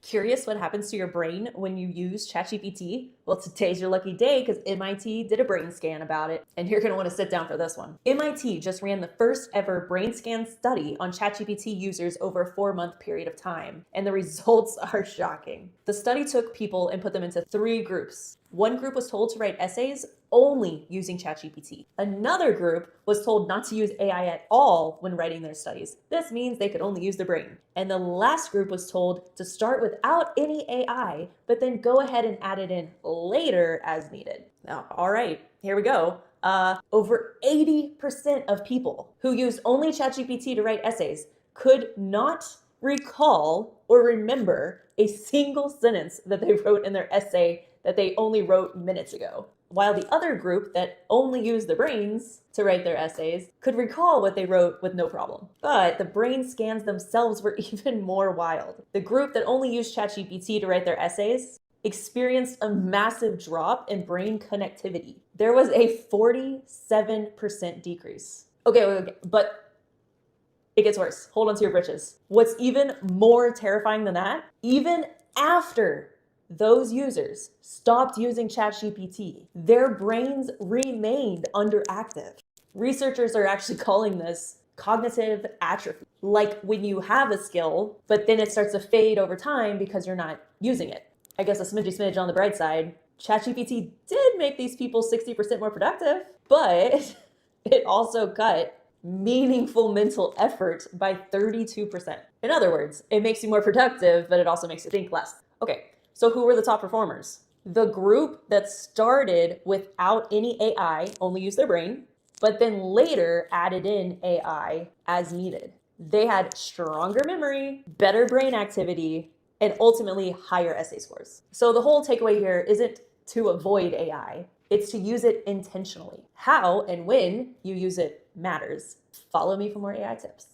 Curious what happens to your brain when you use ChatGPT? Well, today's your lucky day because MIT did a brain scan about it, and you're going to want to sit down for this one. MIT just ran the first ever brain scan study on ChatGPT users over a 4-month period of time, and the results are shocking. The study took people and put them into 3 groups. One group was told to write essays only using ChatGPT. Another group was told not to use AI at all when writing their studies. This means they could only use their brain. And the last group was told to start without any AI, but then go ahead and add it in later as needed. Now, all right, here we go. Over 80% of people who used only ChatGPT to write essays could not recall or remember a single sentence that they wrote in their essay that they only wrote minutes ago. While the other group that only used their brains to write their essays could recall what they wrote with no problem. But the brain scans themselves were even more wild. The group that only used ChatGPT to write their essays experienced a massive drop in brain connectivity. There was a 47% decrease. Okay, but it gets worse. Hold on to your britches. What's even more terrifying than that, even after those users stopped using ChatGPT, their brains remained underactive. Researchers are actually calling this cognitive atrophy. Like when you have a skill, but then it starts to fade over time because you're not using it. I guess a smidge on the bright side, ChatGPT did make these people 60% more productive, but it also cut meaningful mental effort by 32%. In other words, it makes you more productive, but it also makes you think less. Okay, so who were the top performers? The group that started without any AI, only used their brain, but then later added in AI as needed. They had stronger memory, better brain activity, and ultimately higher essay scores. So the whole takeaway here isn't to avoid AI, it's to use it intentionally. How and when you use it matters. Follow me for more AI tips.